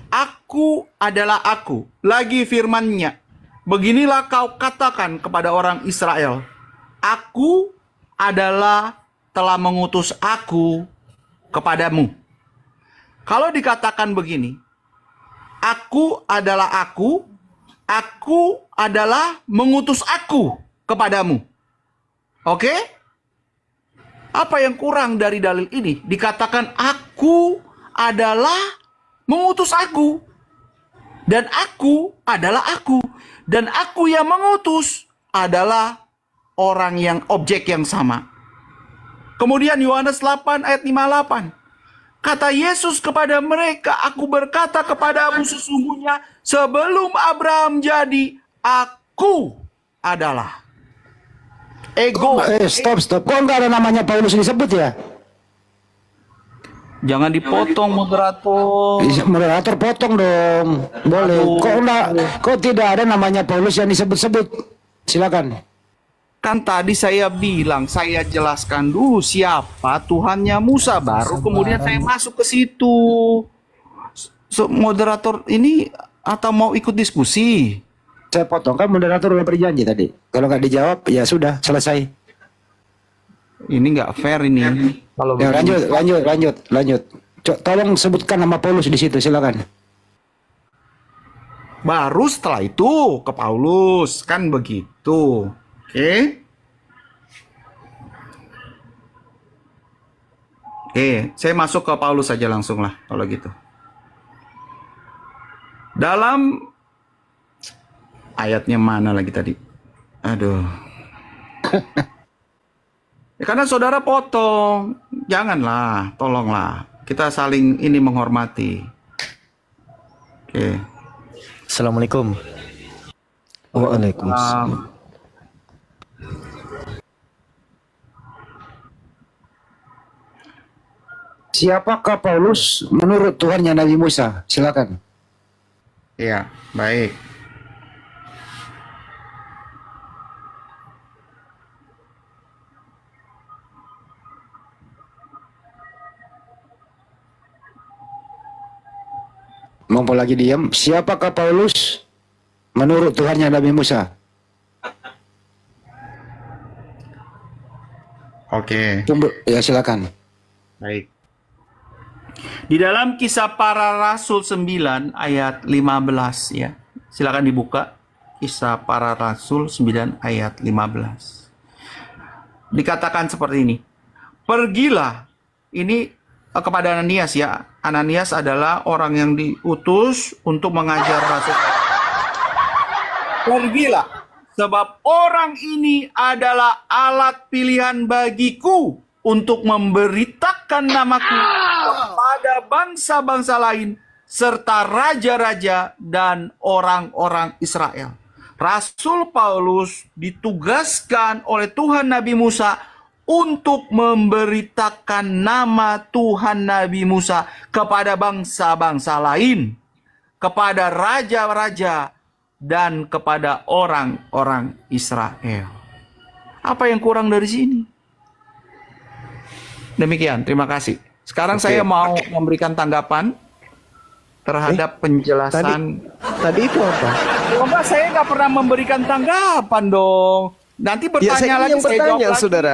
Aku adalah aku. Lagi firmannya. Beginilah kau katakan kepada orang Israel. Aku adalah telah mengutus aku kepadamu. Kalau dikatakan begini. Aku adalah aku adalah mengutus aku kepadamu. Oke? Apa yang kurang dari dalil ini? Dikatakan aku adalah mengutus aku. Dan aku adalah aku. Dan aku yang mengutus adalah orang yang objek yang sama. Kemudian Yohanes 8 ayat 58. Kata Yesus kepada mereka, aku berkata kepadamu sesungguhnya sebelum Abraham jadi, aku adalah. Ego. Stop. Kok nggak ada namanya Paulus disebut ya? Jangan dipotong moderator. Moderator potong dong. Boleh. Kok tidak ada namanya Paulus yang disebut-sebut? Silakan. Kan tadi saya bilang, saya jelaskan dulu siapa Tuhannya Musa, baru kemudian saya masuk ke situ. Moderator ini atau mau ikut diskusi? Saya potong, kan moderator udah berjanji tadi. Kalau nggak dijawab, ya sudah, selesai. Ini nggak fair ini. Kalau Ya, lanjut. Tolong sebutkan nama Paulus di situ, silakan. baru setelah itu ke Paulus, kan begitu. Oke, saya masuk ke Paulus saja langsung lah kalau gitu. Dalam ayatnya mana lagi tadi? Aduh. Ya, karena saudara potong, janganlah, tolonglah. Kita saling ini menghormati. Oke. Assalamualaikum. Waalaikumsalam. Siapakah Paulus menurut Tuhannya Nabi Musa? Silakan. Iya, baik. Mumpung lagi diam, siapakah Paulus menurut Tuhannya Nabi Musa? Oke. Ya silakan. Baik. Di dalam Kisah Para Rasul 9 ayat 15 ya. Silakan dibuka. Kisah Para Rasul 9 ayat 15. Dikatakan seperti ini. Pergilah. Ini kepada Ananias ya. Ananias adalah orang yang diutus untuk mengajar rasul. Pergilah. Sebab orang ini adalah alat pilihan bagiku untuk memberitakan namaku kepada bangsa-bangsa lain serta raja-raja dan orang-orang Israel. Rasul Paulus ditugaskan oleh Tuhan Nabi Musa untuk memberitakan nama Tuhan Nabi Musa kepada bangsa-bangsa lain, kepada raja-raja, dan kepada orang-orang Israel. Apa yang kurang dari sini? Demikian, terima kasih. Sekarang saya mau memberikan tanggapan terhadap penjelasan. Tadi itu apa? Coba saya nggak pernah memberikan tanggapan dong. Nanti bertanya saya lagi, yang saya bertanya, jawab lagi. saudara.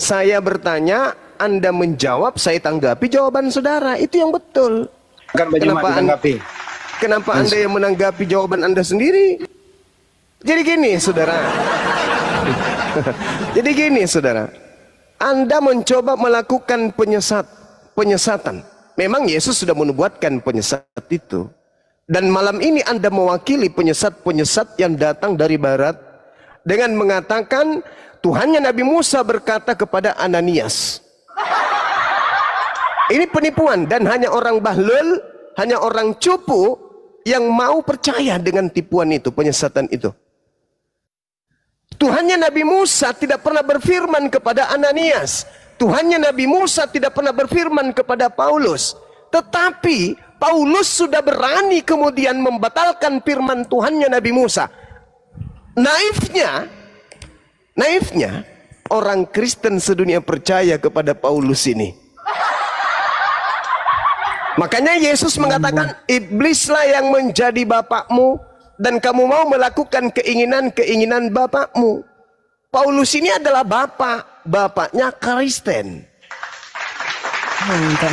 Saya bertanya, Anda menjawab, saya tanggapi jawaban saudara. Itu yang betul. Kenapa Anda yang menanggapi jawaban Anda sendiri? Jadi gini, saudara. Jadi gini, saudara. Anda mencoba melakukan penyesatan. Memang Yesus sudah menubuatkan penyesat itu. Dan malam ini Anda mewakili penyesat-penyesat yang datang dari barat dengan mengatakan Tuhannya Nabi Musa berkata kepada Ananias. Ini penipuan dan hanya orang bahlul, hanya orang cupu yang mau percaya dengan tipuan itu, penyesatan itu. Tuhannya Nabi Musa tidak pernah berfirman kepada Ananias. Tuhannya Nabi Musa tidak pernah berfirman kepada Paulus. Tetapi Paulus sudah berani kemudian membatalkan firman Tuhannya Nabi Musa. Naifnya orang Kristen sedunia percaya kepada Paulus ini. Makanya Yesus mengatakan, iblislah yang menjadi bapakmu dan kamu mau melakukan keinginan-keinginan bapakmu. Paulus ini adalah bapaknya Kristen. Tak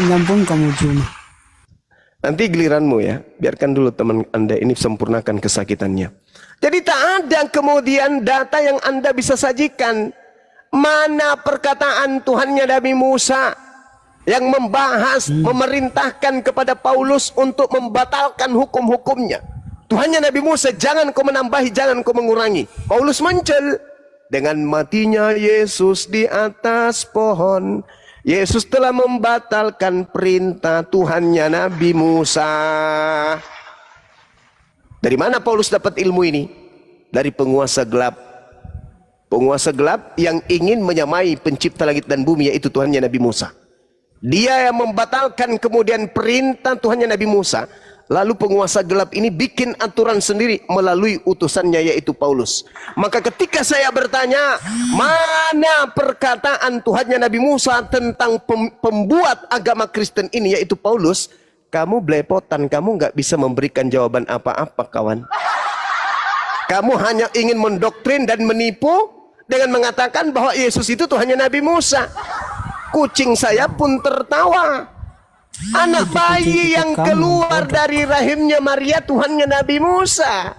nyambung kamu cuma. Nanti giliranmu ya, biarkan dulu teman Anda ini sempurnakan kesakitannya. Jadi tak ada kemudian data yang Anda bisa sajikan. Mana perkataan Tuhannya Nabi Musa yang membahas, memerintahkan kepada Paulus untuk membatalkan hukum-hukumnya. Tuhannya Nabi Musa, jangan kau menambahi, jangan kau mengurangi. Paulus muncul dengan matinya Yesus di atas pohon. Yesus telah membatalkan perintah Tuhannya Nabi Musa. Dari mana Paulus dapat ilmu ini? Dari penguasa gelap. Penguasa gelap yang ingin menyamai pencipta langit dan bumi, yaitu Tuhannya Nabi Musa. Dia yang membatalkan kemudian perintah Tuhannya Nabi Musa. Lalu penguasa gelap ini bikin aturan sendiri melalui utusannya, yaitu Paulus. Maka ketika saya bertanya, mana perkataan Tuhannya Nabi Musa tentang pembuat agama Kristen ini, yaitu Paulus, kamu belepotan, kamu nggak bisa memberikan jawaban apa-apa, kawan. Kamu hanya ingin mendoktrin dan menipu dengan mengatakan bahwa Yesus itu Tuhannya Nabi Musa. Kucing saya pun tertawa. Anak bayi yang keluar dari rahimnya Maria Tuhannya Nabi Musa.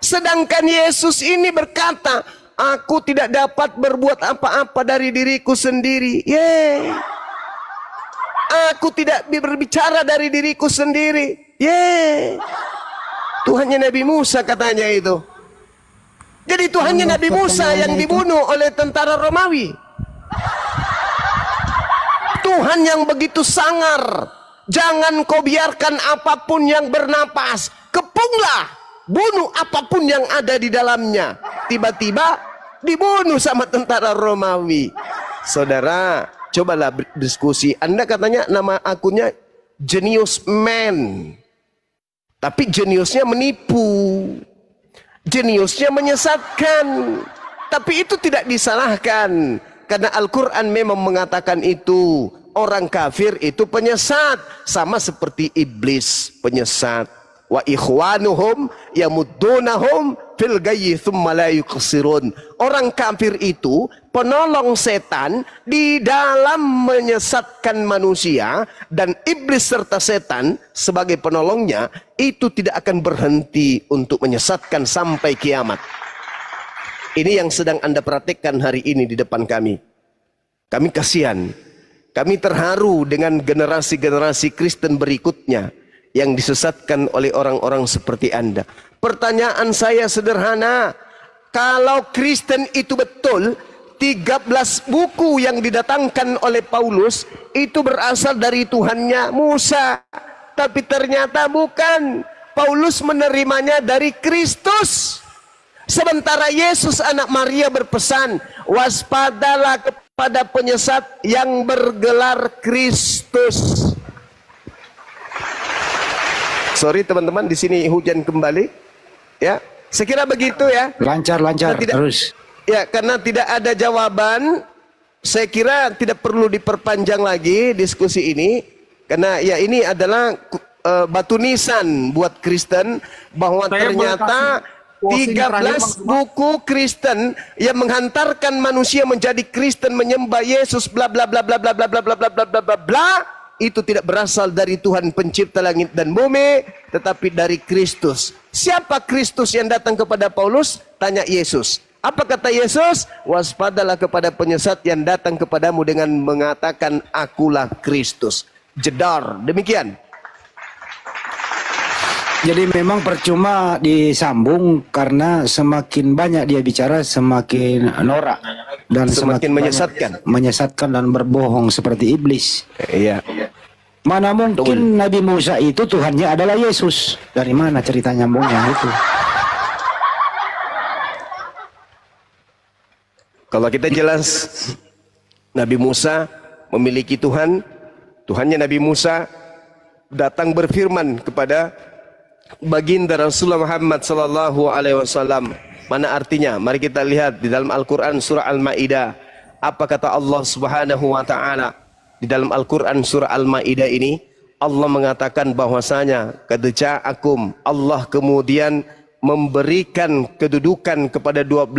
Sedangkan Yesus ini berkata, aku tidak dapat berbuat apa-apa dari diriku sendiri. Aku tidak berbicara dari diriku sendiri. Tuhannya Nabi Musa katanya itu. Jadi Tuhannya Nabi Musa yang dibunuh oleh tentara Romawi. Tuhan yang begitu sangar, jangan kau biarkan apapun yang bernapas, kepunglah, bunuh apapun yang ada di dalamnya. Tiba-tiba dibunuh sama tentara Romawi. Saudara, cobalah berdiskusi. Anda katanya nama akunnya Genius Man, tapi jeniusnya menipu, jeniusnya menyesatkan. Tapi itu tidak disalahkan. Karena Al-Quran memang mengatakan itu. Orang kafir itu penyesat. Sama seperti iblis penyesat. Wa ikhwanuhum yamuddunahum fil gayyi thumma la yuqsirun. Orang kafir itu penolong setan di dalam menyesatkan manusia. Dan iblis serta setan sebagai penolongnya itu tidak akan berhenti untuk menyesatkan sampai kiamat. Ini yang sedang Anda praktekkan hari ini di depan kami. Kami kasihan. Kami terharu dengan generasi-generasi Kristen berikutnya yang disesatkan oleh orang-orang seperti Anda. Pertanyaan saya sederhana. Kalau Kristen itu betul, 13 buku yang didatangkan oleh Paulus itu berasal dari Tuhannya Musa. Tapi ternyata bukan. Paulus menerimanya dari Kristus. Sementara Yesus anak Maria berpesan, waspadalah kepada penyesat yang bergelar Kristus. Sorry teman-teman, di sini hujan kembali. Ya, saya kira begitu ya. Lancar terus. Ya, karena tidak ada jawaban, saya kira tidak perlu diperpanjang lagi diskusi ini. Karena ya ini adalah batu nisan buat Kristen bahwa ternyata 13 buku Kristen yang menghantarkan manusia menjadi Kristen, menyembah Yesus, bla bla bla bla bla bla bla bla bla bla bla bla bla, itu tidak berasal dari Tuhan pencipta langit dan bumi, tetapi dari Kristus. Siapa Kristus yang datang kepada Paulus? Tanya Yesus. Apa kata Yesus? Waspadalah kepada penyesat yang datang kepadamu dengan mengatakan akulah Kristus. Jedar. Demikian. Jadi memang percuma disambung karena semakin banyak dia bicara semakin norak dan semakin menyesatkan dan berbohong seperti iblis. Iya. Mana mungkin Nabi Musa itu Tuhannya adalah Yesus? Dari mana cerita nyambungnya itu? Kalau kita jelas Nabi Musa memiliki Tuhan, Tuhannya Nabi Musa datang berfirman kepada baginda Rasulullah Muhammad sallallahu alaihi wasallam. Mana artinya? Mari kita lihat di dalam Al-Qur'an surah Al-Maidah. Apa kata Allah Subhanahu wa taala? Di dalam Al-Qur'an surah Al-Maidah ini Allah mengatakan bahwasanya qad ja'akum, Allah kemudian memberikan kedudukan kepada 12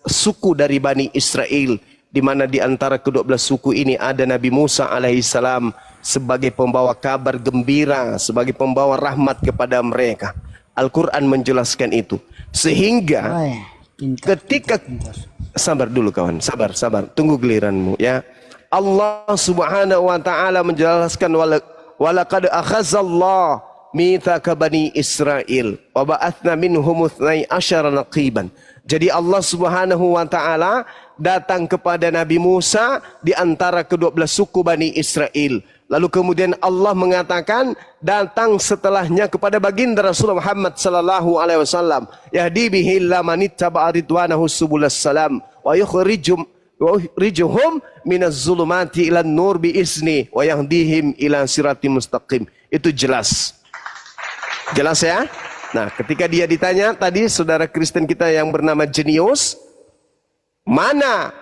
suku dari Bani Israel, di mana di antara ke-12 suku ini ada Nabi Musa alaihissalam sebagai pembawa kabar gembira, sebagai pembawa rahmat kepada mereka. Al-Quran menjelaskan itu. Sehingga ketika sabar dulu kawan, sabar, tunggu giliranmu ya. Allah Subhanahu wa taala menjelaskan walaqad akhazallahu mitsaka bani Israil wa ba'atsna minhum 12 naqiban. Jadi Allah Subhanahu wa taala datang kepada Nabi Musa di antara ke-12 suku Bani Israel. Lalu kemudian Allah mengatakan datang setelahnya kepada baginda Rasulullah Muhammad sallallahu alaihi wasallam, yahdi bihi man ittaba'a ridwanahu subulas salam wa yukhrijuhum minaz zulumati ilan nur bi izni wa yahdihim ila siratim mustaqim. Itu jelas. Jelas ya? Nah, ketika dia ditanya tadi saudara Kristen kita yang bernama Jenius, mana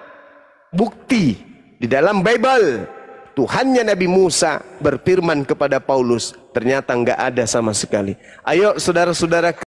bukti di dalam Bible Tuhannya Nabi Musa berfirman kepada Paulus? Ternyata enggak ada sama sekali. Ayo saudara-saudara